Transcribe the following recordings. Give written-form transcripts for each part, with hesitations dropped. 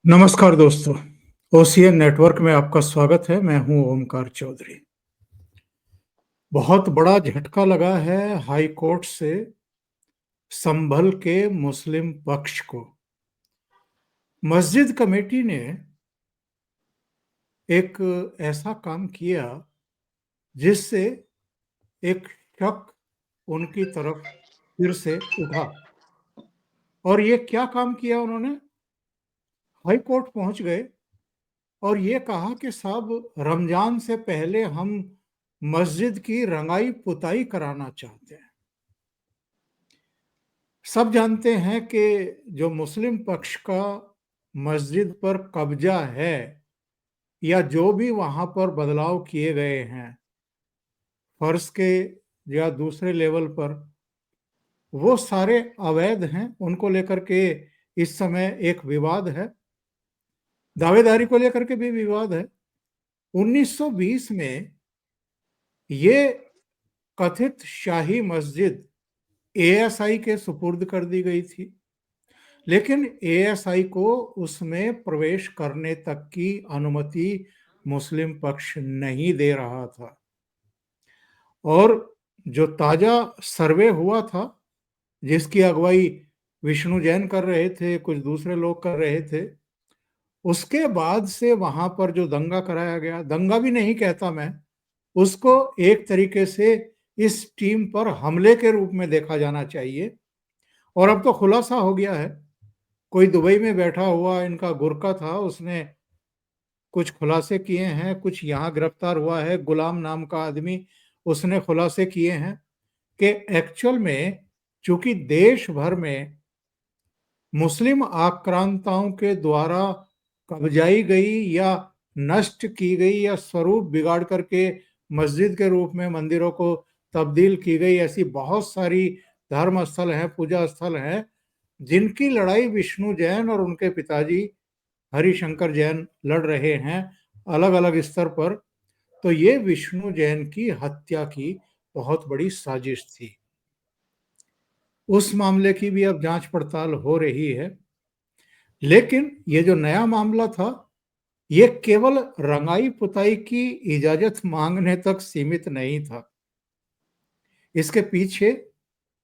नमस्कार दोस्तों, OCN network में आपका स्वागत है। मैं हूं ओमकार चौधरी। बहुत बड़ा झटका लगा है हाई कोर्ट से संभल के मुस्लिम पक्ष को। मस्जिद कमेटी ने एक ऐसा काम किया जिससे एक शक उनकी तरफ फिर से उठा। और ये क्या काम किया उन्होंने? हाई कोर्ट पहुंच गए और ये कहा कि साहब, रमजान से पहले हम मस्जिद की रंगाई पुताई कराना चाहते हैं। सब जानते हैं कि जो मुस्लिम पक्ष का मस्जिद पर कब्जा है या जो भी वहां पर बदलाव किए गए हैं फर्श के या दूसरे लेवल पर, वो सारे अवैध हैं। उनको लेकर के इस समय एक विवाद है, दावेदारी को लेकर के भी विवाद है। 1920 में ये कथित शाही मस्जिद एएसआई के सुपुर्द कर दी गई थी, लेकिन एएसआई को उसमें प्रवेश करने तक की अनुमति मुस्लिम पक्ष नहीं दे रहा था। और जो ताजा सर्वे हुआ था, जिसकी अगुवाई विष्णु जैन कर रहे थे, कुछ दूसरे लोग कर रहे थे, उसके बाद से वहां पर जो दंगा कराया गया, दंगा भी नहीं कहता मैं, उसको एक तरीके से इस टीम पर हमले के रूप में देखा जाना चाहिए। और अब तो खुलासा हो गया है। कोई दुबई में बैठा हुआ इनका गुरका था, उसने कुछ खुलासे किए हैं। कुछ यहाँ गिरफ्तार हुआ है, गुलाम नाम का आदमी, उसने खुलासे किए हैं कि एक्चुअल में चूंकि देश भर में मुस्लिम आक्रांताओं के द्वारा कब्जाई गई या नष्ट की गई या स्वरूप बिगाड़ करके मस्जिद के रूप में मंदिरों को तब्दील की गई ऐसी बहुत सारी धर्म स्थल हैं, पूजा स्थल हैं, जिनकी लड़ाई विष्णु जैन और उनके पिताजी हरिशंकर जैन लड़ रहे हैं अलग अलग स्तर पर। तो ये विष्णु जैन की हत्या की बहुत बड़ी साजिश थी। उस मामले की भी अब जांच पड़ताल हो रही है। लेकिन ये जो नया मामला था, ये केवल रंगाई पुताई की इजाजत मांगने तक सीमित नहीं था। इसके पीछे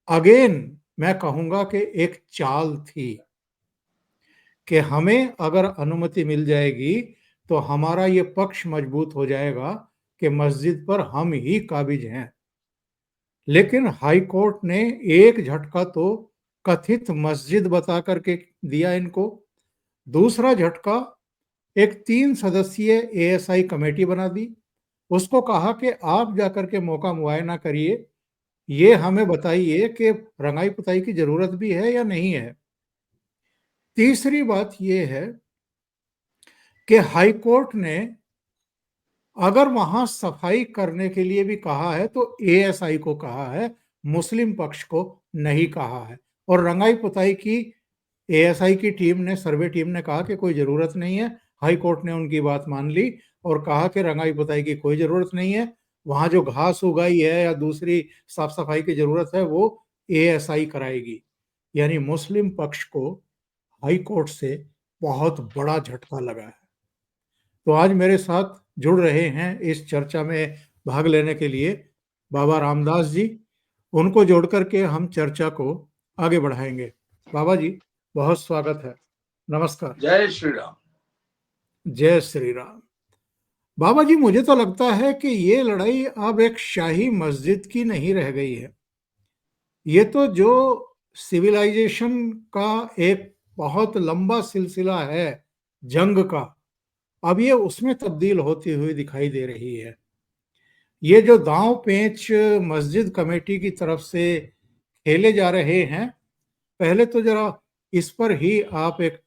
अगेन मैं कहूंगा कि एक चाल थी कि हमें अगर अनुमति मिल जाएगी तो हमारा ये पक्ष मजबूत हो जाएगा कि मस्जिद पर हम ही काबिज हैं। लेकिन हाई कोर्ट ने एक झटका तो कथित मस्जिद बता करके दिया इनको। दूसरा झटका, एक 3 सदस्यीय एएसआई कमेटी बना दी। उसको कहा कि आप जाकर के मौका मुआयना करिए, ये हमें बताइए कि रंगाई पुताई की जरूरत भी है या नहीं है। तीसरी बात यह है कि हाई कोर्ट ने अगर वहां सफाई करने के लिए भी कहा है तो एएसआई को कहा है, मुस्लिम पक्ष को नहीं कहा है। और रंगाई पुताई की एएसआई की टीम ने, सर्वे टीम ने कहा कि कोई जरूरत नहीं है। हाई कोर्ट ने उनकी बात मान ली और कहा कि रंगाई पुताई की कोई जरूरत नहीं है, वहां जो घास उगाई है या दूसरी साफ सफाई की जरूरत है वो एएसआई कराएगी। यानी मुस्लिम पक्ष को हाई कोर्ट से बहुत बड़ा झटका लगा है। तो आज मेरे साथ जुड़ रहे हैं इस चर्चा में भाग लेने के लिए बाबा रामदास जी। उनको जोड़ करके हम चर्चा को आगे बढ़ाएंगे। बाबा जी, बहुत स्वागत है। नमस्कार। जय श्री राम। जय श्री राम। बाबा जी, मुझे तो लगता है कि ये लड़ाई अब एक शाही मस्जिद की नहीं रह गई है। ये तो जो सिविलाइजेशन का एक बहुत लंबा सिलसिला है जंग का, अब ये उसमें तब्दील होती हुई दिखाई दे रही है। ये जो दांव पेंच मस्जिद कमेटी की तरफ से खेले जा रहे हैं, पहले तो जरा इस पर ही आप एक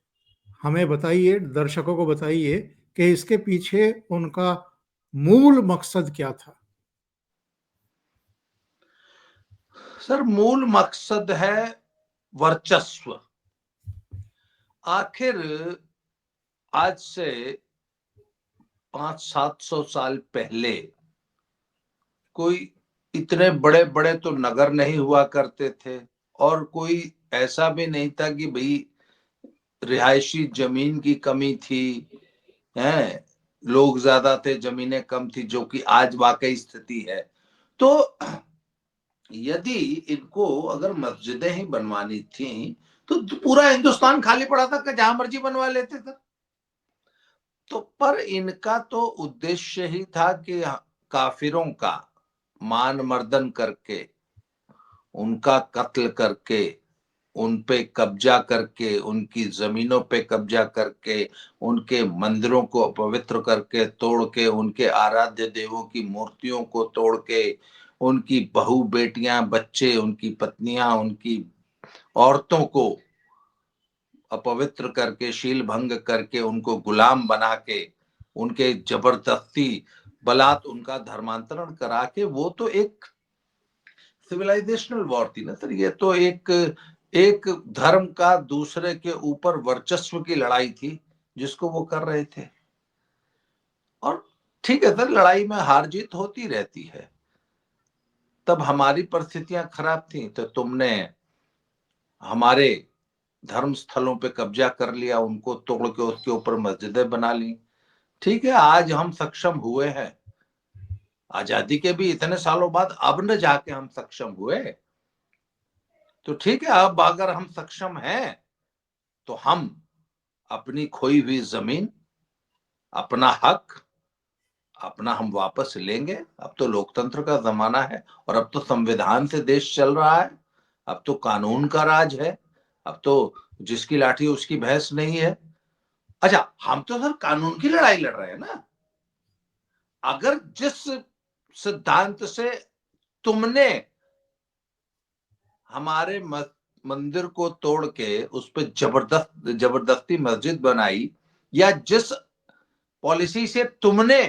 हमें बताइए, दर्शकों को बताइए कि इसके पीछे उनका मूल मकसद क्या था। सर, मूल मकसद है वर्चस्व। आखिर आज से 500-700 साल पहले कोई इतने बड़े बड़े तो नगर नहीं हुआ करते थे और कोई ऐसा भी नहीं था कि भाई रिहायशी जमीन की कमी थी, है, लोग ज्यादा थे, जमीनें कम थी, जो कि आज वाकई स्थिति है। तो यदि इनको अगर मस्जिदें ही बनवानी थी तो पूरा हिंदुस्तान खाली पड़ा था कि जहां मर्जी बनवा लेते थे। तो पर इनका तो उद्देश्य ही था कि काफिरों का मान मर्दन करके, उनका कत्ल करके, उन पे कब्जा करके, उनकी जमीनों पे कब्जा करके, उनके मंदिरों को अपवित्र करके, तोड़ के, उनके आराध्य देवों की मूर्तियों को तोड़ के, उनकी बहू बेटियां बच्चे, उनकी पत्नियां, उनकी औरतों को अपवित्र करके, शील भंग करके, उनको गुलाम बना के, उनके जबरदस्ती बलात् उनका धर्मांतरण करा के, वो तो एक सिविलाइजेशनल वॉर थी ना सर। ये तो एक धर्म का दूसरे के ऊपर वर्चस्व की लड़ाई थी जिसको वो कर रहे थे। और ठीक है सर, लड़ाई में हार जीत होती रहती है। तब हमारी परिस्थितियां खराब थी तो तुमने हमारे धर्म स्थलों पे कब्जा कर लिया, उनको तोड़ के उसके ऊपर मस्जिदें बना ली। ठीक है, आज हम सक्षम हुए हैं, आजादी के भी इतने सालों बाद अब न जाके हम सक्षम हुए। तो ठीक है, अब अगर हम सक्षम हैं तो हम अपनी खोई हुई जमीन, अपना हक, अपना हम वापस लेंगे। अब तो लोकतंत्र का जमाना है और अब तो संविधान से देश चल रहा है, अब तो कानून का राज है, अब तो जिसकी लाठी उसकी भैंस नहीं है। अच्छा, हम तो सर कानून की लड़ाई लड़ रहे हैं ना। अगर जिस सिद्धांत से तुमने हमारे मंदिर को तोड़ के उस पर जबरदस्ती मस्जिद बनाई, या जिस पॉलिसी से तुमने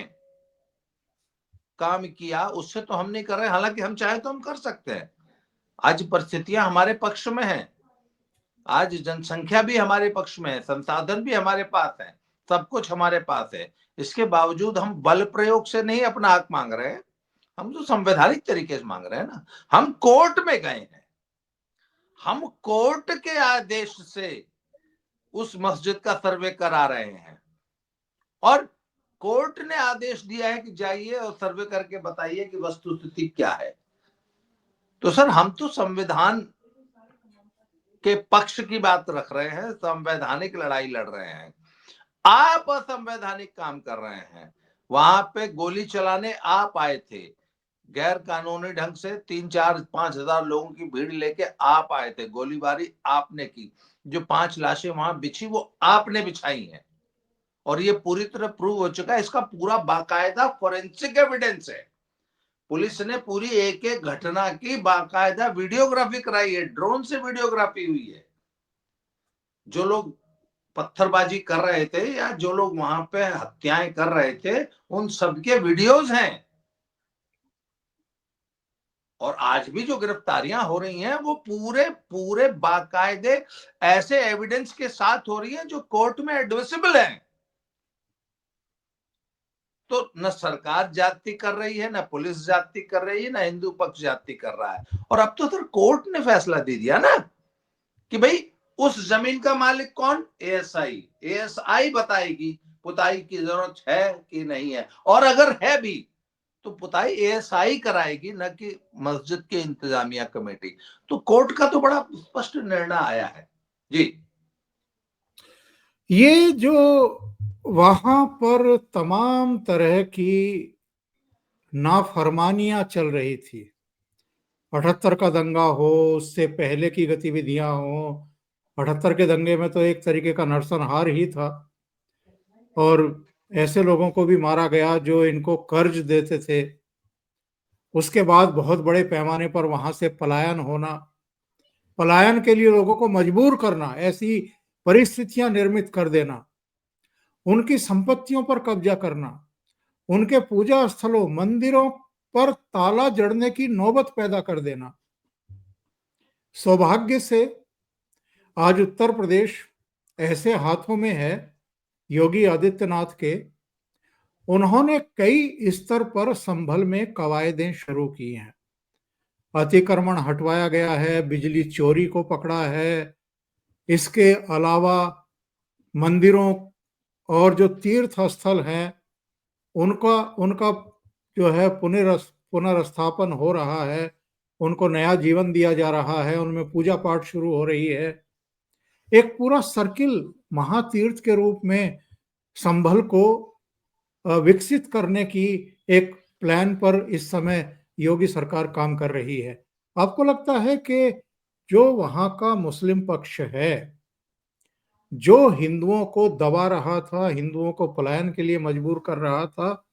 काम किया, उससे तो हम नहीं कर रहे। हालांकि हम चाहे तो हम कर सकते हैं। आज परिस्थितियां हमारे पक्ष में हैं, आज जनसंख्या भी हमारे पक्ष में है, संसाधन भी हमारे पास है, सब कुछ हमारे पास है। इसके बावजूद हम बल प्रयोग से नहीं अपना हक मांग रहे हैं, हम तो संवैधानिक तरीके से मांग रहे हैं ना। हम कोर्ट में गए हैं, हम कोर्ट के आदेश से उस मस्जिद का सर्वे करा रहे हैं और कोर्ट ने आदेश दिया है कि जाइए और सर्वे करके बताइए कि वस्तुस्थिति क्या है। तो सर हम तो संविधान के पक्ष की बात रख रहे हैं, संवैधानिक लड़ाई लड़ रहे हैं। आप असंवैधानिक काम कर रहे हैं। वहां पे गोली चलाने आप आए थे, गैर कानूनी ढंग से 3-4-5 हजार लोगों की भीड़ लेके आप आए थे, गोलीबारी आपने की। जो 5 लाशें वहां बिछी वो आपने बिछाई हैं और ये पूरी तरह प्रूव हो चुका है। इसका पूरा बाकायदा फॉरेंसिक एविडेंस है। पुलिस ने पूरी एक एक घटना की बाकायदा वीडियोग्राफी कराई है, ड्रोन से वीडियोग्राफी हुई है। जो लोग पत्थरबाजी कर रहे थे या जो लोग वहां पे हत्याएं कर रहे थे, उन सबके वीडियोज हैं। और आज भी जो गिरफ्तारियां हो रही हैं वो पूरे पूरे बाकायदे ऐसे एविडेंस के साथ हो रही है जो कोर्ट में एडमिसिबल है। तो न सरकार जाति कर रही है, न पुलिस जाति कर रही है, न हिंदू पक्ष जाति कर रहा है। और अब तो सर कोर्ट ने फैसला दे दिया ना कि भाई उस जमीन का मालिक कौन, एएसआई। एएसआई बताएगी पुताई की जरूरत है कि नहीं है, और अगर है भी तो पुताई एएसआई कराएगी, न कि मस्जिद की इंतजामिया कमेटी। तो कोर्ट का तो बड़ा स्पष्ट निर्णय आया है जी। ये जो वहां पर तमाम तरह की नाफरमानियां चल रही थी, 78 का दंगा हो, उससे पहले की गतिविधियां हो। 78 के दंगे में तो एक तरीके का नरसंहार ही था और ऐसे लोगों को भी मारा गया जो इनको कर्ज देते थे। उसके बाद बहुत बड़े पैमाने पर वहां से पलायन होना, पलायन के लिए लोगों को मजबूर करना, ऐसी परिस्थितियां निर्मित कर देना, उनकी संपत्तियों पर कब्जा करना, उनके पूजा स्थलों मंदिरों पर ताला जड़ने की नौबत पैदा कर देना। सौभाग्य से आज उत्तर प्रदेश ऐसे हाथों में है योगी आदित्यनाथ के। उन्होंने कई स्तर पर संभल में कवायदें शुरू की हैं। अतिक्रमण हटवाया गया है, बिजली चोरी को पकड़ा है। इसके अलावा मंदिरों और जो तीर्थ स्थल हैं उनका उनका जो है पुनर्स्थापन हो रहा है, उनको नया जीवन दिया जा रहा है, उनमें पूजा पाठ शुरू हो रही है। एक पूरा सर्किल महातीर्थ के रूप में संभल को विकसित करने की एक प्लान पर इस समय योगी सरकार काम कर रही है। आपको लगता है कि जो वहां का मुस्लिम पक्ष है, जो हिंदुओं को दबा रहा था, हिंदुओं को पलायन के लिए मजबूर कर रहा था,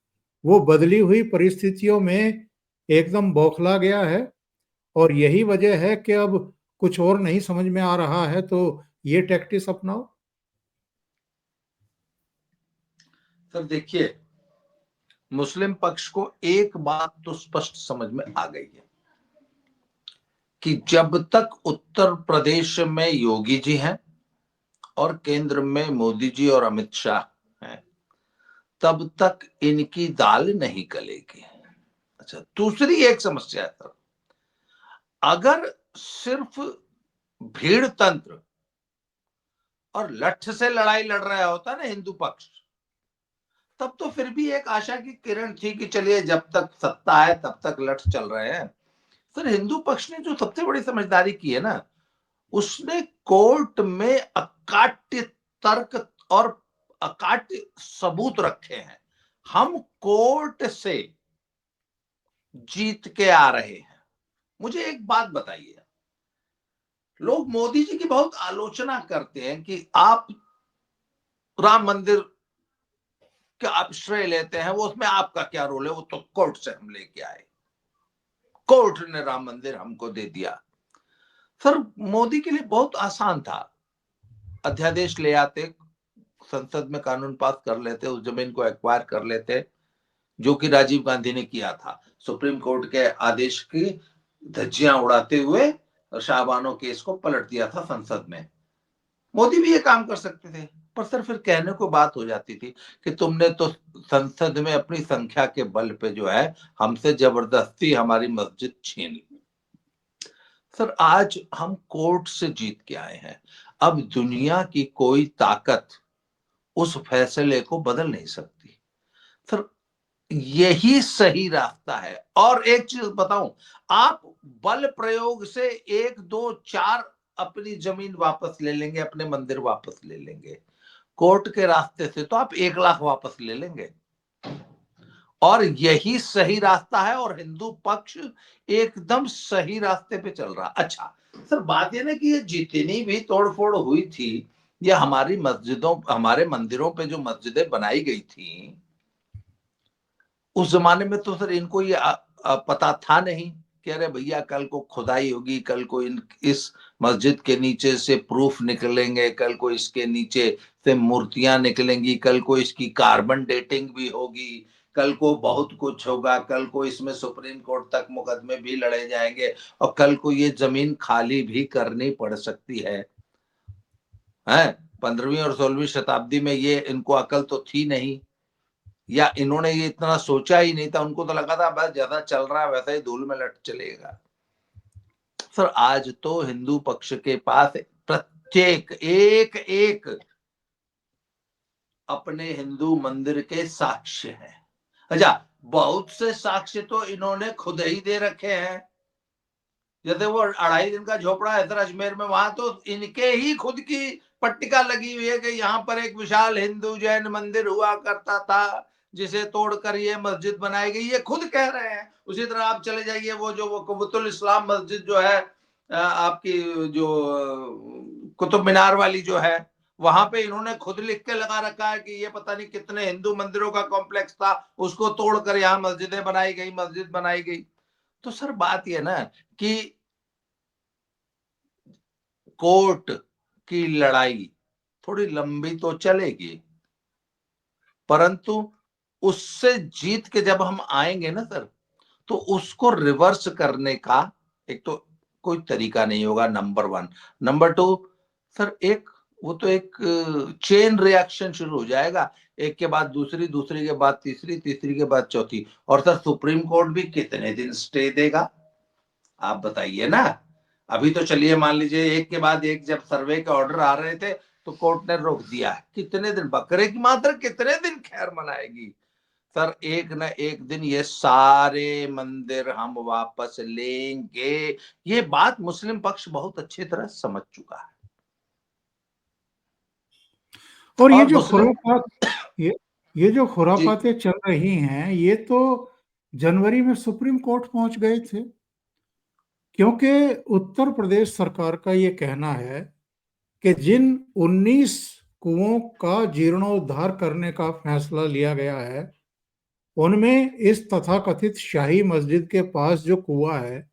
वो बदली हुई परिस्थितियों में एकदम बौखला गया है और यही वजह है कि अब कुछ और नहीं समझ में आ रहा है तो ये टैक्टिस अपनाओ? सर देखिए, मुस्लिम पक्ष को एक बात तो स्पष्ट समझ में आ गई है कि जब तक उत्तर प्रदेश में योगी जी हैं और केंद्र में मोदी जी और अमित शाह हैं, तब तक इनकी दाल नहीं गलेगी। अच्छा, दूसरी एक समस्या है सर, अगर सिर्फ भीड़ तंत्र और लठ से लड़ाई लड़ रहा होता ना हिंदू पक्ष, तब तो फिर भी एक आशा की किरण थी कि चलिए जब तक सत्ता है तब तक लठ चल रहे हैं। सर हिंदू पक्ष ने जो सबसे बड़ी समझदारी की है ना, उसने कोर्ट में अकाट्य तर्क और अकाट्य सबूत रखे हैं। हम कोर्ट से जीत के आ रहे हैं। मुझे एक बात बताइए, लोग मोदी जी की बहुत आलोचना करते हैं कि आप राम मंदिर का आप श्रेय लेते हैं, वो उसमें आपका क्या रोल है, वो तो कोर्ट से हम लेके आए, कोर्ट ने राम मंदिर हमको दे दिया। सर मोदी के लिए बहुत आसान था, अध्यादेश ले आते, संसद में कानून पास कर लेते, उस जमीन को एक्वायर कर लेते, जो कि राजीव गांधी ने किया था, सुप्रीम कोर्ट के आदेश की धज्जियां उड़ाते हुए शाहबानो केस को पलट दिया था संसद में। मोदी भी ये काम कर सकते थे, पर सर फिर कहने को बात हो जाती थी कि तुमने तो संसद में अपनी संख्या के बल पे जो है हमसे जबरदस्ती हमारी मस्जिद छीन ली। सर आज हम कोर्ट से जीत के आए हैं, अब दुनिया की कोई ताकत उस फैसले को बदल नहीं सकती। सर यही सही रास्ता है। और एक चीज बताऊं, आप बल प्रयोग से 1 2 4 अपनी जमीन वापस ले लेंगे, अपने मंदिर वापस ले लेंगे, कोर्ट के रास्ते से तो आप 1 लाख वापस ले लेंगे। और यही सही रास्ता है और हिंदू पक्ष एकदम सही रास्ते पे चल रहा। अच्छा सर, बात यह ना कि ये जितनी भी तोड़फोड़ हुई थी, ये हमारी मस्जिदों, हमारे मंदिरों पे जो मस्जिदें बनाई गई थी, उस जमाने में तो सर इनको ये पता था नहीं कि अरे भैया कल को खुदाई होगी, कल को इस मस्जिद के नीचे से प्रूफ निकलेंगे, कल को इसके नीचे से मूर्तियां निकलेंगी, कल को इसकी कार्बन डेटिंग भी होगी, कल को बहुत कुछ होगा, कल को इसमें सुप्रीम कोर्ट तक मुकदमे भी लड़े जाएंगे और कल को ये जमीन खाली भी करनी पड़ सकती है। 15वीं और 16वीं शताब्दी में ये इनको अकल तो थी नहीं, या इन्होंने ये इतना सोचा ही नहीं था, उनको तो लगा था बस जैसा चल रहा है वैसा ही धूल में लट चलेगा। सर आज तो हिंदू पक्ष के पास प्रत्येक एक एक अपने हिंदू मंदिर के साक्ष्य हैं। अच्छा, बहुत से साक्ष्य तो इन्होंने खुद ही दे रखे हैं, जैसे वो 2.5 दिन का झोपड़ा है सर अजमेर में, वहां तो इनके ही खुद की पट्टिका लगी हुई है कि यहाँ पर एक विशाल हिंदू जैन मंदिर हुआ करता था जिसे तोड़कर ये मस्जिद बनाई गई, ये खुद कह रहे हैं। उसी तरह आप चले जाइए वो कुतुब इस्लाम मस्जिद जो है, आपकी जो कुतुब मीनार वाली जो है, वहां पे इन्होंने खुद लिख के लगा रखा है कि ये पता नहीं कितने हिंदू मंदिरों का कॉम्प्लेक्स था, उसको तोड़कर यहाँ मस्जिदें बनाई गई, मस्जिद बनाई गई। तो सर बात ये ना कि कोर्ट की लड़ाई थोड़ी लंबी तो चलेगी, परंतु उससे जीत के जब हम आएंगे ना सर, तो उसको रिवर्स करने का एक तो कोई तरीका नहीं होगा, नंबर 1। नंबर 2, सर वो तो एक चेन रिएक्शन शुरू हो जाएगा, एक के बाद दूसरी, दूसरी के बाद तीसरी, तीसरी के बाद चौथी। और सर सुप्रीम कोर्ट भी कितने दिन स्टे देगा, आप बताइए ना। अभी तो चलिए मान लीजिए एक के बाद एक जब सर्वे के ऑर्डर आ रहे थे, तो कोर्ट ने रोक दिया है। कितने दिन, बकरे की मात्र कितने दिन खैर मनाएगी सर? एक न एक दिन ये सारे मंदिर हम वापस लेंगे। ये बात मुस्लिम पक्ष बहुत अच्छी तरह समझ चुका है। और और मुस्लिम ये ये जो जी खुरापातें चल रही हैं, ये तो जनवरी में सुप्रीम कोर्ट पहुंच गए थे, क्योंकि उत्तर प्रदेश सरकार का ये कहना है कि जिन 19 कुओं का जीर्णोद्धार करने का फैसला लिया गया है, उनमें इस तथाकथित शाही मस्जिद के पास जो कुआं है,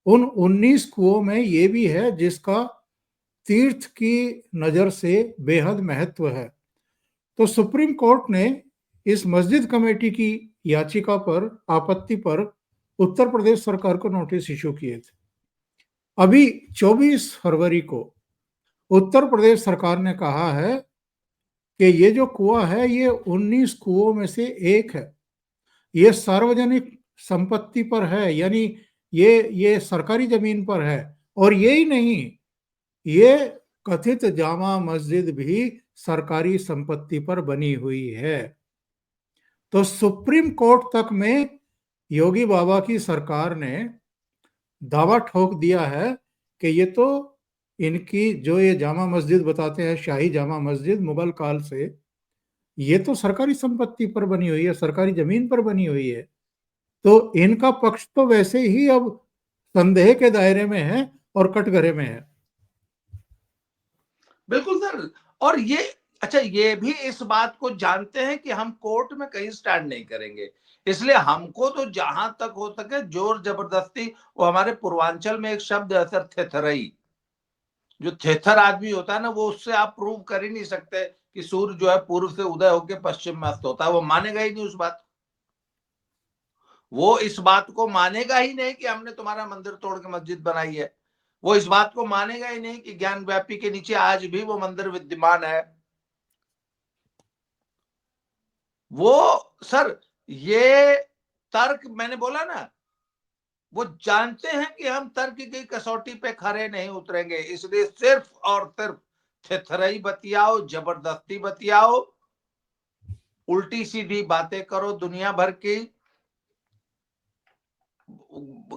उन 19 कुओं में ये भी है जिसका तीर्थ की नजर से बेहद महत्व है। तो सुप्रीम कोर्ट ने इस मस्जिद कमेटी की याचिका पर, आपत्ति पर, उत्तर प्रदेश सरकार को नोटिस इशू किए थे। अभी 24 फरवरी को उत्तर प्रदेश सरकार ने कहा है कि ये जो कुआं है, ये 19 कुओं में से एक है, ये सार्वजनिक संपत्ति पर है, यानी ये सरकारी जमीन पर है। और यही नहीं, ये कथित जामा मस्जिद भी सरकारी संपत्ति पर बनी हुई है। तो सुप्रीम कोर्ट तक में योगी बाबा की सरकार ने दावा ठोक दिया है कि ये तो, इनकी जो ये जामा मस्जिद बताते हैं, शाही जामा मस्जिद, मुगल काल से ये तो सरकारी संपत्ति पर बनी हुई है, सरकारी जमीन पर बनी हुई है। तो इनका पक्ष तो वैसे ही अब संदेह के दायरे में है और कटघरे में है। बिल्कुल सर। और ये अच्छा, ये भी इस बात को जानते हैं कि हम कोर्ट में कहीं स्टैंड नहीं करेंगे, इसलिए हमको तो जहां तक हो सके जोर जबरदस्ती, वो हमारे पूर्वांचल में एक शब्द है सर, थेथरई। जो थेथर आदमी होता है ना, वो उससे आप प्रूव कर ही नहीं सकते कि सूर्य जो है पूर्व से उदय होकर पश्चिम में अस्त होता है। वो मानेगा ही नहीं उस बात, वो इस बात को मानेगा ही नहीं कि हमने तुम्हारा मंदिर तोड़ के मस्जिद बनाई है। वो इस बात को मानेगा ही नहीं कि ज्ञान व्यापी के नीचे आज भी वो मंदिर विद्यमान है। वो सर, ये तर्क मैंने बोला ना, वो जानते हैं कि हम तर्क की कसौटी पे खरे नहीं उतरेंगे, इसलिए सिर्फ और सिर्फ थेथरई बतियाओ, जबरदस्ती बतियाओ, उल्टी सीधी बातें करो दुनिया भर की,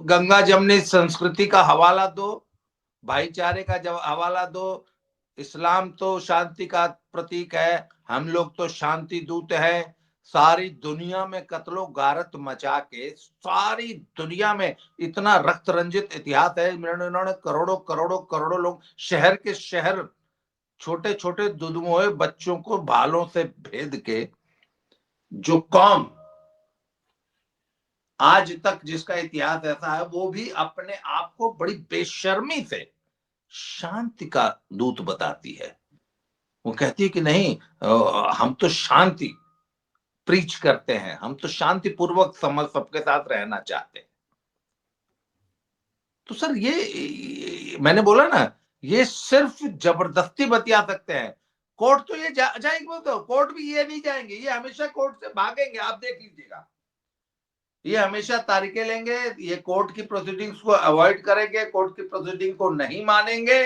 गंगा जमनी संस्कृति का हवाला दो, भाईचारे का जब हवाला दो। इस्लाम तो शांति का प्रतीक है, हम लोग तो शांति दूत हैं। सारी दुनिया में कत्लो गारत मचा के, सारी दुनिया में इतना रक्त रंजित इतिहास है। इन्होंने करोड़ों करोड़ों करोड़ों लोग, शहर के शहर, छोटे छोटे दुधमुहे बच्चों को बालों से भेद के, जो कौम आज तक जिसका इतिहास ऐसा है, वो भी अपने आप को बड़ी बेशर्मी से शांति का दूत बताती है। वो कहती है कि नहीं, हम तो शांति प्रीच करते हैं, हम तो शांतिपूर्वक समझ सबके साथ रहना चाहते हैं। तो सर ये मैंने बोला ना, ये सिर्फ जबरदस्ती बतिया सकते हैं। कोर्ट तो ये जाएंगे, वो तो कोर्ट भी ये नहीं जाएंगे, ये हमेशा कोर्ट से भागेंगे, आप देख लीजिएगा। ये हमेशा तारीखें लेंगे, ये कोर्ट की प्रोसीडिंग्स को अवॉइड करेंगे, कोर्ट की प्रोसीडिंग को नहीं मानेंगे।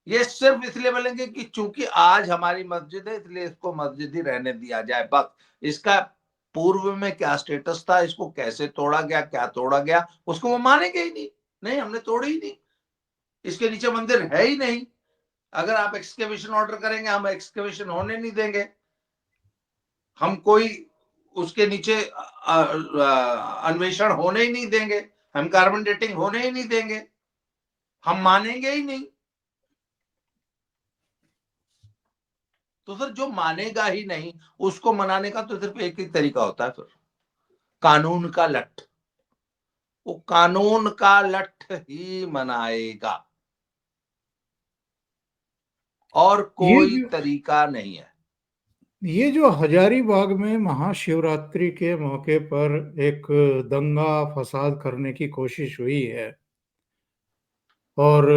ये सिर्फ इसलिए बोलेंगे कि चूंकि आज हमारी मस्जिद है, इसलिए इसको मस्जिद ही रहने दिया जाए, बस। इसका पूर्व में क्या स्टेटस था, इसको कैसे तोड़ा गया, क्या तोड़ा गया, उसको वो मानेंगे ही नहीं। नहीं, हमने तोड़ी ही नहीं, इसके नीचे मंदिर है ही नहीं। अगर आप एक्सकेवेशन ऑर्डर करेंगे, हम एक्सकेवेशन होने नहीं देंगे। हम कोई उसके नीचे अन्वेषण होने ही नहीं देंगे, हम कार्बन डेटिंग होने ही नहीं देंगे, हम मानेंगे ही नहीं। तो सर जो मानेगा ही नहीं, उसको मनाने का तो सिर्फ एक ही तरीका होता है, फिर कानून का लठ। वो कानून का लठ ही मनाएगा, और ये कोई जो तरीका नहीं है। ये जो हजारीबाग में महाशिवरात्रि के मौके पर एक दंगा फसाद करने की कोशिश हुई है, और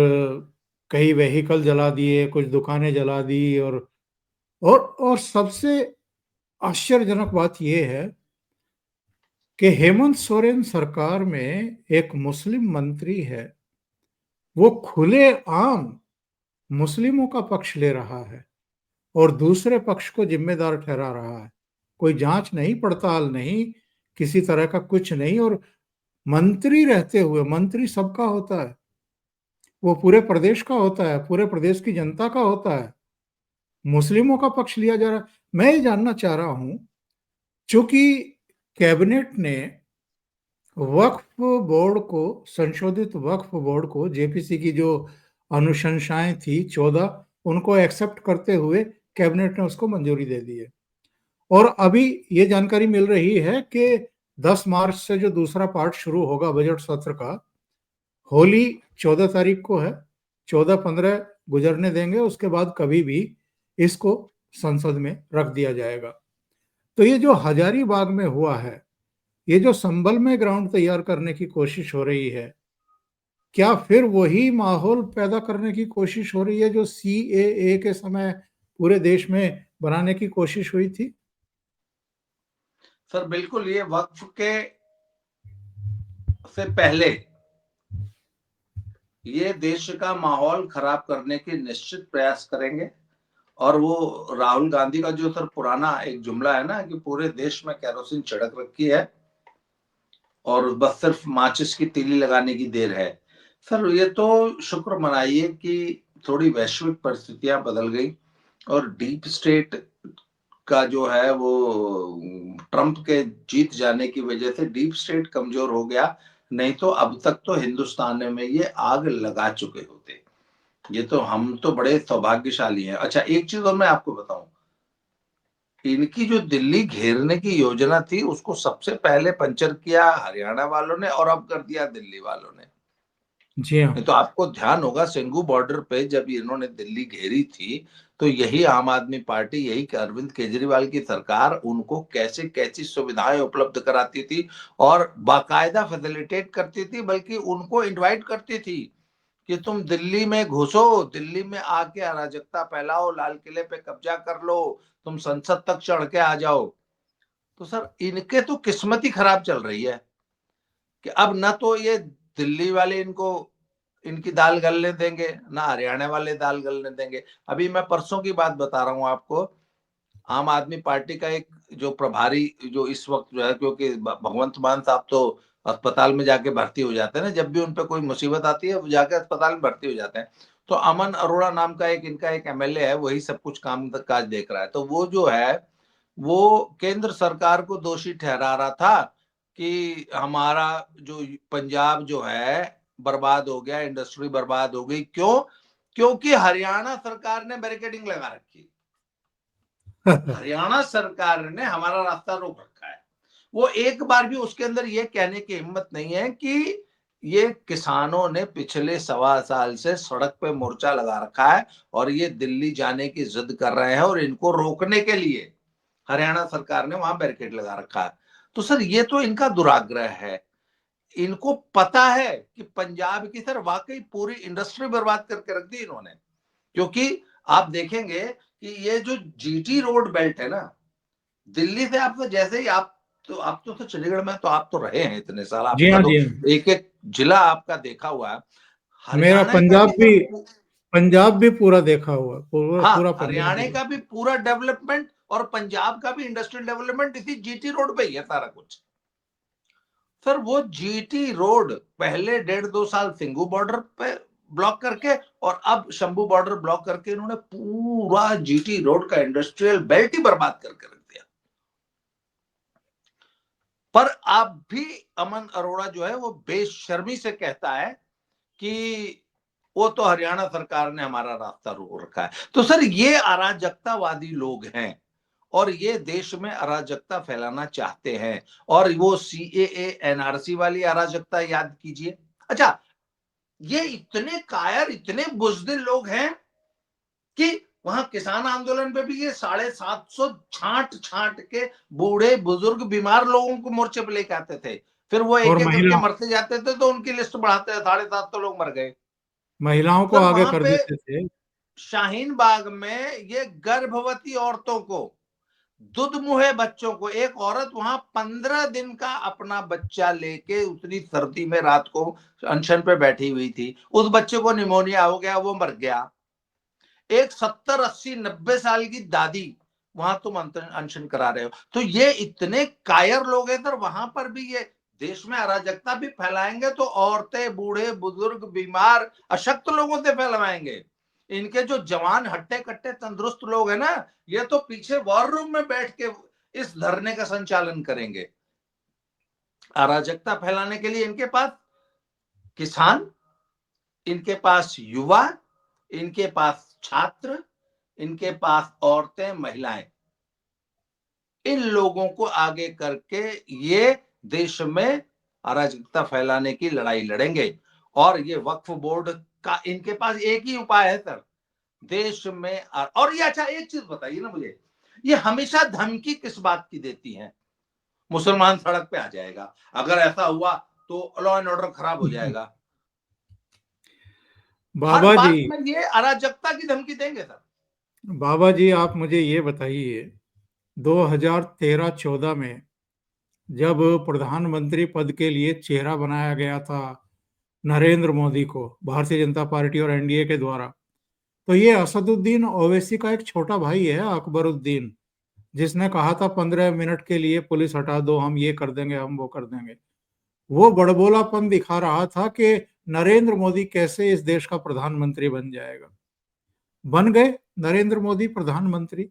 कई व्हीकल जला दिए, कुछ दुकानें जला दी, और सबसे आश्चर्यजनक बात यह है कि हेमंत सोरेन सरकार में एक मुस्लिम मंत्री है, वो खुले आम मुस्लिमों का पक्ष ले रहा है और दूसरे पक्ष को जिम्मेदार ठहरा रहा है। कोई जांच नहीं, पड़ताल नहीं, किसी तरह का कुछ नहीं। और मंत्री रहते हुए, मंत्री सबका होता है, वो पूरे प्रदेश का होता है, पूरे प्रदेश की जनता का होता है। मुस्लिमों का पक्ष लिया जा रहा है। मैं ये जानना चाह रहा हूं, चूंकि कैबिनेट ने वक्फ बोर्ड को, संशोधित वक्फ बोर्ड को, जेपीसी की जो अनुशंसाएं थी 14, उनको एक्सेप्ट करते हुए कैबिनेट ने उसको मंजूरी दे दी है। और अभी ये जानकारी मिल रही है कि 10 मार्च से जो दूसरा पार्ट शुरू होगा बजट सत्र का, होली 14 तारीख को है, 14-15 गुजरने देंगे, उसके बाद कभी भी इसको संसद में रख दिया जाएगा। तो ये जो हजारीबाग में हुआ है, ये जो संभल में ग्राउंड तैयार करने की कोशिश हो रही है, क्या फिर वही माहौल पैदा करने की कोशिश हो रही है जो सीएए के समय पूरे देश में बनाने की कोशिश हुई थी? सर बिल्कुल, ये वक्फ के से पहले ये देश का माहौल खराब करने के निश्चित प्रयास करेंगे। और वो राहुल गांधी का जो सर पुराना एक जुमला है ना कि पूरे देश में केरोसिन छिड़क रखी है और बस सिर्फ माचिस की तीली लगाने की देर है। सर ये तो शुक्र मनाइए कि थोड़ी वैश्विक परिस्थितियां बदल गई और डीप स्टेट का जो है वो ट्रंप के जीत जाने की वजह से डीप स्टेट कमजोर हो गया। नहीं तो अब तक तो हिंदुस्तान में ये आग लगा चुके होते। ये तो हम तो बड़े सौभाग्यशाली हैं। अच्छा, एक चीज और मैं आपको बताऊं, इनकी जो दिल्ली घेरने की योजना थी उसको सबसे पहले पंचर किया हरियाणा वालों ने और अब कर दिया दिल्ली वालों ने। जी हाँ। नहीं तो आपको ध्यान होगा सिंघू बॉर्डर पे जब इन्होंने दिल्ली घेरी थी तो यही आम आदमी पार्टी, यही अरविंद केजरीवाल की सरकार उनको कैसे कैसी सुविधाएं उपलब्ध कराती थी और बाकायदा फैसिलिटेट करती थी, बल्कि उनको इनवाइट करती थी कि तुम दिल्ली में घुसो, दिल्ली में आके अराजकता फैलाओ, लाल किले पे कब्जा कर लो, तुम संसद तक चढ़ के आ जाओ। तो सर इनके तो किस्मत ही खराब चल रही है कि अब ना तो ये दिल्ली वाले इनको इनकी दाल गलने देंगे, ना हरियाणा वाले दाल गलने देंगे। अभी मैं परसों की बात बता रहा हूं आपको, आम आदमी पार्टी का एक जो प्रभारी जो इस वक्त जो है, क्योंकि भगवंत मान साहब तो अस्पताल में जाके भर्ती हो जाते हैं ना, जब भी उन पे कोई मुसीबत आती है वो जाके अस्पताल में भर्ती हो जाते हैं। तो अमन अरोड़ा नाम का एक इनका एक एमएलए है, वही सब कुछ काम काज देख रहा है। तो वो जो है वो केंद्र सरकार को दोषी ठहरा रहा था कि हमारा जो पंजाब जो है बर्बाद हो गया, इंडस्ट्री बर्बाद हो गई। क्यों? क्योंकि हरियाणा सरकार ने बैरिकेडिंग लगा रखी, हरियाणा सरकार ने हमारा रास्ता रोक रखा है। वो एक बार भी उसके अंदर ये कहने की हिम्मत नहीं है कि ये किसानों ने पिछले 1.25 साल से सड़क पे मोर्चा लगा रखा है और ये दिल्ली जाने की जिद कर रहे हैं और इनको रोकने के लिए हरियाणा सरकार ने वहां बैरिकेड लगा रखा है। तो सर ये तो इनका दुराग्रह है। इनको पता है कि पंजाब की सर वाकई पूरी इंडस्ट्री बर्बाद करके रख दी इन्होंने। क्योंकि आप देखेंगे कि ये जो जीटी रोड बेल्ट है ना, दिल्ली से आप तो जैसे ही आप तो चंडीगढ़ में तो आप तो रहे हैं इतने साल, जी आपका हाँ, जी तो हाँ। एक एक जिला आपका देखा हुआ है। मेरा हरियाणा का पंजाब भी भी, सर पंजाब भी पूरा देखा हुआ, पूरा हाँ, पूरा पंजाब हरियाणा भी। का भी पूरा डेवलपमेंट और पंजाब का भी इंडस्ट्रियल डेवलपमेंट इसी जीटी रोड पे ही है सारा कुछ। सर वो जीटी रोड पहले 1.5-2 साल सिंघू बॉर्डर पे ब्लॉक करके और अब शंभू बॉर्डर ब्लॉक करके इन्होंने पूरा जीटी रोड का इंडस्ट्रियल बेल्ट ही बर्बाद करके रख दिया। पर अब भी अमन अरोड़ा जो है वो बेशर्मी से कहता है कि वो तो हरियाणा सरकार ने हमारा रास्ता रोक रखा है। तो सर ये अराजकतावादी लोग हैं और ये देश में अराजकता फैलाना चाहते हैं। और वो सीएए एनआरसी वाली अराजकता याद कीजिए। अच्छा, ये इतने कायर, इतने बुजदिल लोग हैं कि वहां किसान आंदोलन पे भी ये 750 छांट छांट के बूढ़े बुजुर्ग बीमार लोगों को मोर्चे पे लेके आते थे। फिर वो और एक एक करके महिला, मरते जाते थे तो उनकी लिस्ट बढ़ाते थे, 750 लोग मर गए। महिलाओं को सर आगे वहां कर पे देते थे। शाहीन बाग में ये गर्भवती औरतों को, दुधमुहे बच्चों को, एक औरत वहां 15 दिन का अपना बच्चा लेके उतनी सर्दी में रात को अनशन पे बैठी हुई थी, उस बच्चे को निमोनिया हो गया, वो मर गया। एक 70 80 90 साल की दादी, वहां तुम अनशन करा रहे हो। तो ये इतने कायर लोग हैं सर, वहां पर भी ये देश में अराजकता भी फैलाएंगे तो औरतें, बूढ़े, बुजुर्ग, बीमार, अशक्त लोगों से फैलवाएंगे। इनके जो जवान, हट्टे कट्टे, तंदुरुस्त लोग हैं ना, ये तो पीछे वॉर रूम में बैठ के इस धरने का संचालन करेंगे। अराजकता फैलाने के लिए इनके पास किसान, इनके पास युवा, इनके पास छात्र, इनके पास औरतें, महिलाएं, इन लोगों को आगे करके ये देश में अराजकता फैलाने की लड़ाई लड़ेंगे। और ये वक्फ बोर्ड का इनके पास एक ही उपाय है सर, देश में। और ये अच्छा एक चीज बताइए ना मुझे, ये हमेशा धमकी किस बात की देती है? मुसलमान सड़क पे आ जाएगा, अगर ऐसा हुआ तो लॉ एंड ऑर्डर खराब हो जाएगा। हर बाबा जी, बात में ये अराजकता की धमकी देंगे सर। बाबा जी आप मुझे ये बताइए, 2013-14 में जब प्रधानमंत्री पद के लिए चेहरा बनाया गया था नरेंद्र मोदी को भारतीय जनता पार्टी और एनडीए के द्वारा, तो ये असदुद्दीन ओवैसी का एक छोटा भाई है अकबरुद्दीन, जिसने कहा था 15 मिनट के लिए पुलिस हटा दो, हम ये कर देंगे, हम वो कर देंगे। वो बड़बोलापन दिखा रहा था कि नरेंद्र मोदी कैसे इस देश का प्रधानमंत्री बन जाएगा। बन गए नरेंद्र मोदी प्रधानमंत्री।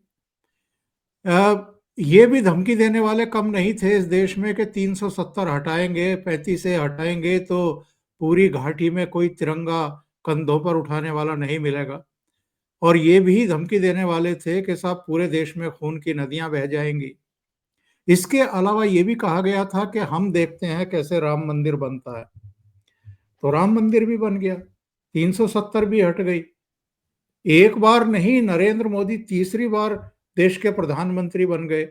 ये भी धमकी देने वाले कम नहीं थे इस देश में कि 370 हटाएंगे, 35 से हटाएंगे तो पूरी घाटी में कोई तिरंगा कंधों पर उठाने वाला नहीं मिलेगा। और ये भी धमकी देने वाले थे कि साहब पूरे देश में खून की नदियां बह जाएंगी। इसके अलावा ये भी कहा गया था कि हम देखते हैं कैसे राम मंदिर बनता है। तो राम मंदिर भी बन गया, 370 भी हट गई। एक बार नहीं, नरेंद्र मोदी तीसरी बार देश के प्रधानमंत्री बन गए।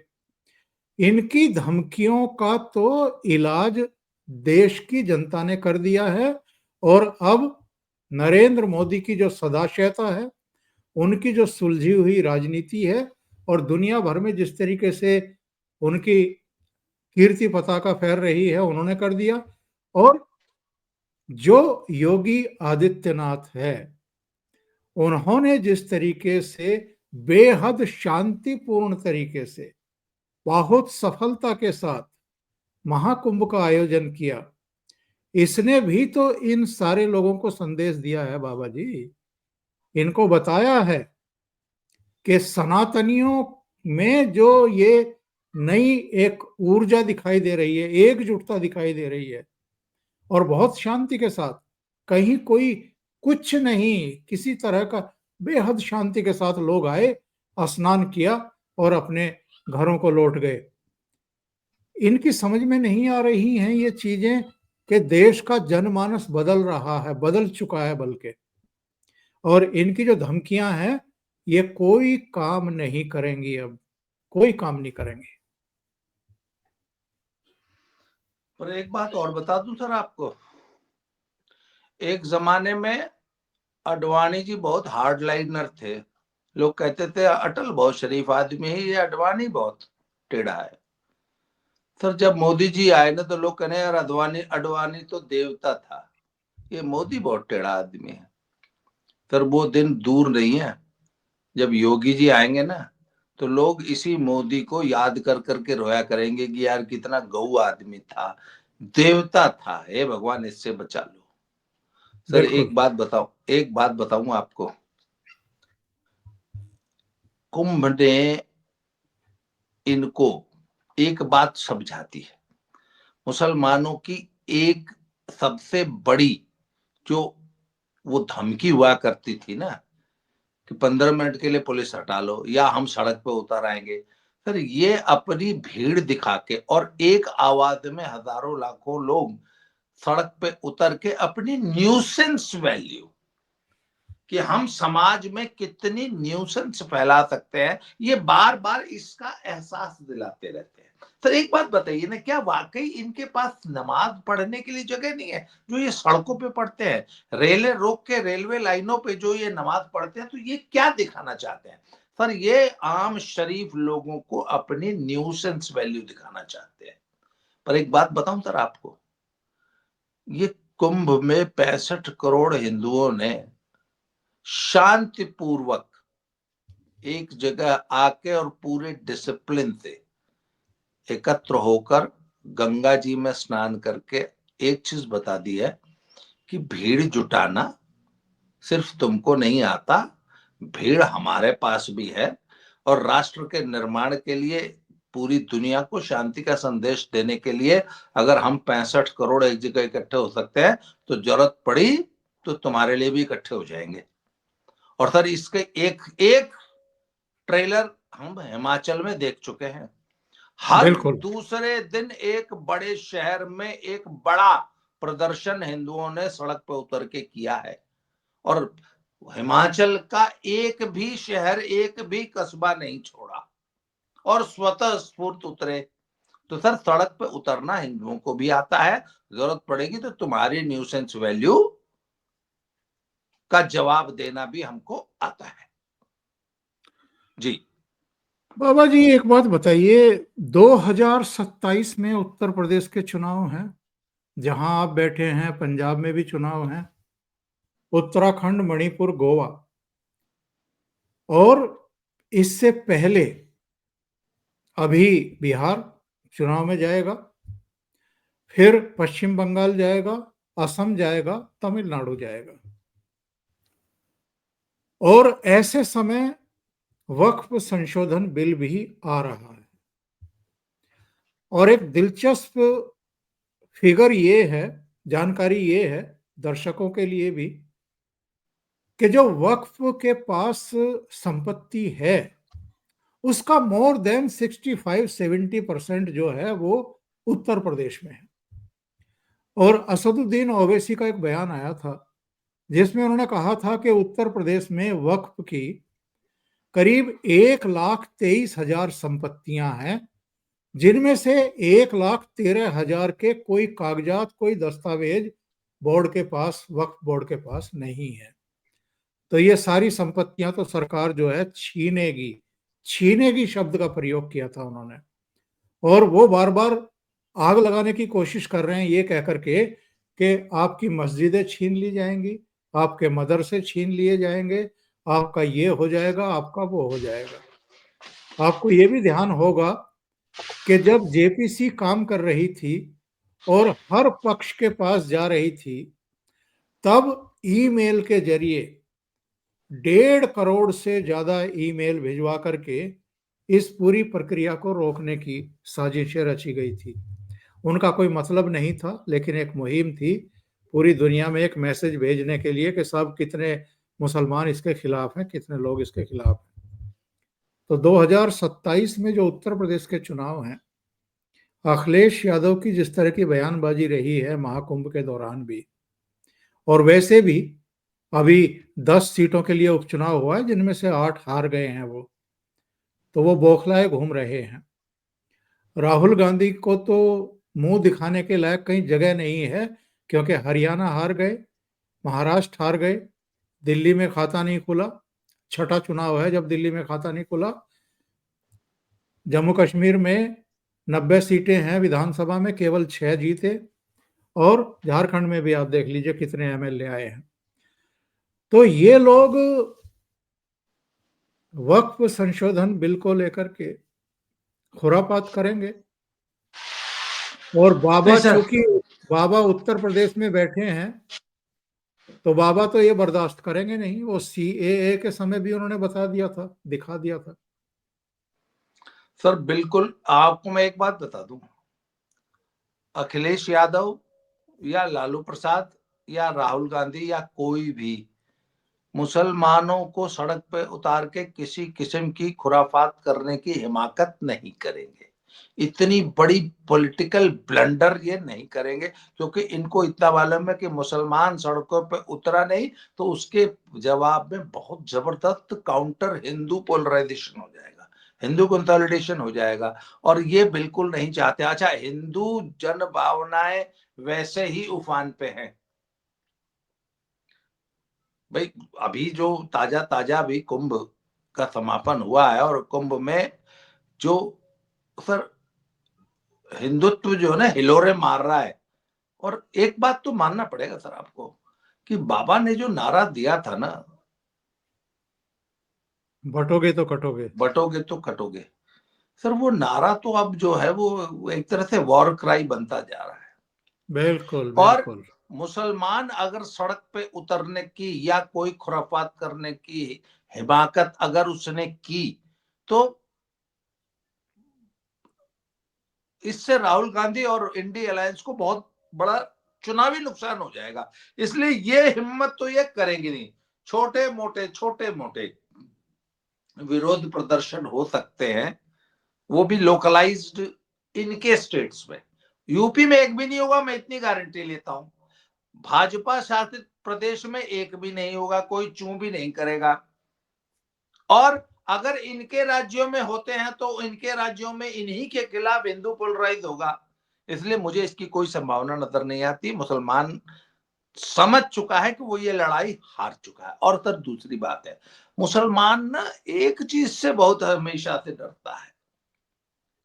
इनकी धमकियों का तो इलाज देश की जनता ने कर दिया है। और अब नरेंद्र मोदी की जो सदाशयता है, उनकी जो सुलझी हुई राजनीति है, और दुनिया भर में जिस तरीके से उनकी कीर्ति पताका फहर रही है, उन्होंने कर दिया। और जो योगी आदित्यनाथ है, उन्होंने जिस तरीके से बेहद शांतिपूर्ण तरीके से बहुत सफलता के साथ महाकुंभ का आयोजन किया, इसने भी तो इन सारे लोगों को संदेश दिया है बाबा जी। इनको बताया है कि सनातनियों में जो ये नई एक ऊर्जा दिखाई दे रही है, एकजुटता दिखाई दे रही है, और बहुत शांति के साथ, कहीं कोई कुछ नहीं, किसी तरह का, बेहद शांति के साथ लोग आए, स्नान किया और अपने घरों को लौट गए। इनकी समझ में नहीं आ रही हैं ये चीजें कि देश का जनमानस बदल रहा है, बदल चुका है बल्कि। और इनकी जो धमकियां हैं, ये कोई काम नहीं करेंगी, अब कोई काम नहीं करेंगी। पर एक बात और बता दूं सर आपको, एक जमाने में अडवाणी जी बहुत हार्ड लाइनर थे। लोग कहते थे अटल बहुत शरीफ आदमी है, ये अडवाणी बहुत टेढ़ा है। सर जब मोदी जी आए ना, तो लोग कहने यार अडवाणी अडवाणी तो देवता था, ये मोदी बहुत टेढ़ा आदमी है। सर वो दिन दूर नहीं है, जब योगी जी आएंगे ना, तो लोग इसी मोदी को याद कर करके रोया करेंगे कि यार कितना गऊ आदमी था, देवता था, हे भगवान इससे बचा लो। सर बिल्कुल। एक बात बताऊं आपको, कुंभ ने इनको एक बात समझाती है। मुसलमानों की एक सबसे बड़ी जो वो धमकी हुआ करती थी ना, कि 15 मिनट के लिए पुलिस हटा लो या हम सड़क पे उतर आएंगे। सर ये अपनी भीड़ दिखा के और एक आवाज में हजारों लाखों लोग सड़क पे उतर के अपनी न्यूसेंस वैल्यू, कि हम समाज में कितनी न्यूसेंस फैला सकते हैं, ये बार बार इसका एहसास दिलाते रहते हैं। तो एक बात बताइए ना, क्या वाकई इनके पास नमाज पढ़ने के लिए जगह नहीं है जो ये सड़कों पे पढ़ते हैं? रेलें रोक के रेलवे लाइनों पे जो ये नमाज पढ़ते हैं, तो ये क्या दिखाना चाहते हैं? सर ये आम शरीफ लोगों को अपनी न्यूसेंस वैल्यू दिखाना चाहते हैं। पर एक बात बताऊं सर आपको, ये कुंभ में 65 करोड़ हिंदुओं ने शांतिपूर्वक एक जगह आके और पूरे डिसिप्लिन से एकत्र होकर गंगा जी में स्नान करके एक चीज बता दी है कि भीड़ जुटाना सिर्फ तुमको नहीं आता, भीड़ हमारे पास भी है, और राष्ट्र के निर्माण के लिए, पूरी दुनिया को शांति का संदेश देने के लिए अगर हम 65 करोड़ एक जगह इकट्ठे हो सकते हैं तो जरूरत पड़ी तो तुम्हारे लिए भी इकट्ठे हो जाएंगे। और सर इसके एक एक ट्रेलर हम हिमाचल में देख चुके हैं। हर बिल्कुल दूसरे दिन एक बड़े शहर में एक बड़ा प्रदर्शन हिंदुओं ने सड़क पर उतर के किया है, और हिमाचल का एक भी शहर, एक भी कस्बा नहीं छोड़ा, और स्वतः स्फूर्त उतरे। तो सर सड़क पे उतरना हिंदुओं को भी आता है, जरूरत पड़ेगी तो तुम्हारी न्यूसेंस वैल्यू का जवाब देना भी हमको आता है। जी बाबा जी, एक बात बताइए, 2027 में उत्तर प्रदेश के चुनाव हैं, जहां आप बैठे हैं पंजाब में भी चुनाव हैं, उत्तराखंड, मणिपुर, गोवा, और इससे पहले अभी बिहार चुनाव में जाएगा, फिर पश्चिम बंगाल जाएगा, असम जाएगा, तमिलनाडु जाएगा। और ऐसे समय वक्फ संशोधन बिल भी आ रहा है। और एक दिलचस्प फिगर ये है, जानकारी ये है दर्शकों के लिए भी, कि जो वक्फ के पास संपत्ति है उसका मोर देन 65-70% जो है वो उत्तर प्रदेश में है। और असदुद्दीन ओवैसी का एक बयान आया था जिसमें उन्होंने कहा था कि उत्तर प्रदेश में वक्फ की करीब 1,23,000 संपत्तियां हैं, जिनमें से 1,13,000 के कोई कागजात, कोई दस्तावेज बोर्ड के पास, वक्फ बोर्ड के पास नहीं है। तो ये सारी संपत्तियां तो सरकार जो है छीनेगी, छीनेगी शब्द का प्रयोग किया था उन्होंने। और वो बार बार आग लगाने की कोशिश कर रहे हैं ये कह करके कि आपकी मस्जिदें छीन ली जाएंगी, आपके मदरसे छीन लिए जाएंगे, आपका ये हो जाएगा, आपका वो हो जाएगा। आपको ये भी ध्यान होगा कि जब जेपीसी काम कर रही थी और हर पक्ष के पास जा रही थी, तब ईमेल के जरिए 1.5 करोड़ से ज्यादा ईमेल भिजवा करके इस पूरी प्रक्रिया को रोकने की साजिशें रची गई थी। उनका कोई मतलब नहीं था, लेकिन एक मुहिम थी पूरी दुनिया में एक मैसेज भेजने के लिए कि सब कितने मुसलमान इसके खिलाफ हैं, कितने लोग इसके खिलाफ हैं। तो 2027 में जो उत्तर प्रदेश के चुनाव हैं, अखिलेश यादव की जिस तरह की बयानबाजी रही है महाकुंभ के दौरान भी, और वैसे भी अभी 10 सीटों के लिए उपचुनाव हुआ है जिनमें से 8 हार गए हैं वो, तो वो बौखलाए घूम रहे हैं। राहुल गांधी को तो मुंह दिखाने के लायक कहीं जगह नहीं है, क्योंकि हरियाणा हार गए, महाराष्ट्र हार गए, दिल्ली में खाता नहीं खुला, छठा चुनाव है जब दिल्ली में खाता नहीं खुला। जम्मू कश्मीर में 90 सीटें हैं विधानसभा में, केवल 6 जीते, और झारखंड में भी आप देख लीजिए कितने एमएलए आए हैं। तो ये लोग वक्फ संशोधन बिल को लेकर के खुरापात करेंगे। और नहीं बाबा, सर, चूंकि बाबा उत्तर प्रदेश में बैठे हैं, तो बाबा तो ये बर्दाश्त करेंगे नहीं। वो सीएए के समय भी उन्होंने बता दिया था, दिखा दिया था। सर बिल्कुल आपको मैं एक बात बता दूं, अखिलेश यादव या लालू प्रसाद या राहुल गांधी या कोई भी मुसलमानों को सड़क पे उतार के किसी किस्म की खुराफात करने की हिमाकत नहीं करेंगे। इतनी बड़ी पॉलिटिकल ब्लंडर ये नहीं करेंगे, क्योंकि इनको इतना मालूम है कि मुसलमान सड़कों पे उतरा नहीं तो उसके जवाब में बहुत जबरदस्त काउंटर हिंदू पोलराइजेशन हो जाएगा, हिंदू कंसोलिडेशन हो जाएगा, और ये बिल्कुल नहीं चाहते। अच्छा, हिंदू जन भावनाएं वैसे ही उफान पे हैं भाई। अभी जो ताजा ताजा भी कुंभ का समापन हुआ है, और कुंभ में जो सर हिंदुत्व जो है ना हिलोरे मार रहा है। और एक बात तो मानना पड़ेगा सर आपको कि बाबा ने जो नारा दिया था ना, बटोगे तो कटोगे। बटोगे तो कटोगे। सर वो नारा तो अब जो है वो एक तरह से वॉर क्राई बनता जा रहा है। बिल्कुल और बिल्कुल। मुसलमान अगर सड़क पे उतरने की या कोई खुराफात करने की हिमाकत अगर उसने की, तो इससे राहुल गांधी और इंडी अलायंस को बहुत बड़ा चुनावी नुकसान हो जाएगा। इसलिए ये हिम्मत तो ये करेंगे नहीं। छोटे मोटे विरोध प्रदर्शन हो सकते हैं, वो भी लोकलाइज्ड इनके स्टेट्स में। यूपी में एक भी नहीं होगा, मैं इतनी गारंटी लेता हूं। भाजपा शासित प्रदेश में एक भी नहीं होगा, कोई चू भी नहीं करेगा। और अगर इनके राज्यों में होते हैं तो इनके राज्यों में इन्हीं के खिलाफ हिंदू पोलराइज होगा। इसलिए मुझे इसकी कोई संभावना नजर नहीं आती। मुसलमान समझ चुका है कि वो ये लड़ाई हार चुका है। और सर दूसरी बात है, मुसलमान ना एक चीज से बहुत हमेशा से डरता है,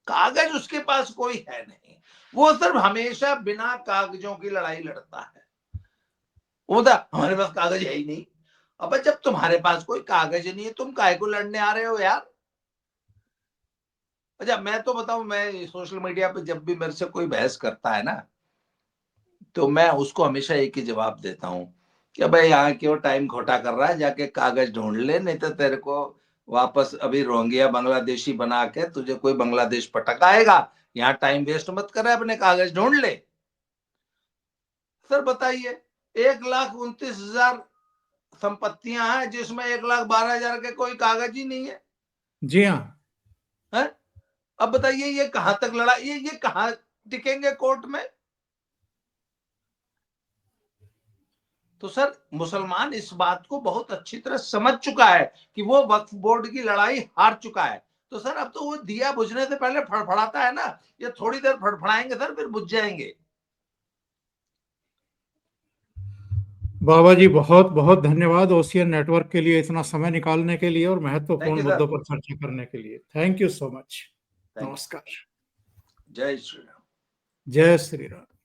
कागज उसके पास कोई है नहीं। वो सिर्फ हमेशा बिना कागजों की लड़ाई लड़ता है। वो था हमारे पास कागज है ही नहीं। अब जब तुम्हारे पास कोई कागज नहीं है, तुम काहे को लड़ने आ रहे हो यार। अच्छा मैं तो बताऊं, मैं सोशल मीडिया पे जब भी मेरे से कोई बहस करता है ना, तो मैं उसको हमेशा एक ही जवाब देता हूँ कि भाई यहाँ क्यों टाइम खोटा कर रहा है, जाके कागज ढूंढ ले, नहीं तो तेरे को वापस अभी रोहिंग्या बांग्लादेशी बना के तुझे कोई बांग्लादेश पटक आएगा। यहाँ टाइम वेस्ट मत कर, अपने कागज ढूंढ ले। सर बताइए, 1,29,000 संपत्तियां हैं जिसमें 1,12,000 के कोई कागज ही नहीं है, जी हाँ। है? अब बताइए ये कहां तक लड़ाई, ये कहां टिकेंगे कोर्ट में। तो सर मुसलमान इस बात को बहुत अच्छी तरह समझ चुका है कि वो वक्फ बोर्ड की लड़ाई हार चुका है। तो सर अब तो वो दिया बुझने से पहले फड़फड़ाता है ना, ये थोड़ी देर फड़फड़ाएंगे सर, फिर बुझ जाएंगे। बाबा जी बहुत बहुत धन्यवाद ओशियन नेटवर्क के लिए इतना समय निकालने के लिए और थैंक महत्वपूर्ण यू सर। मुद्दों पर चर्चा करने के लिए। Thank you so much. Thank you. नमस्कार। जय श्री राम। जय श्री राम।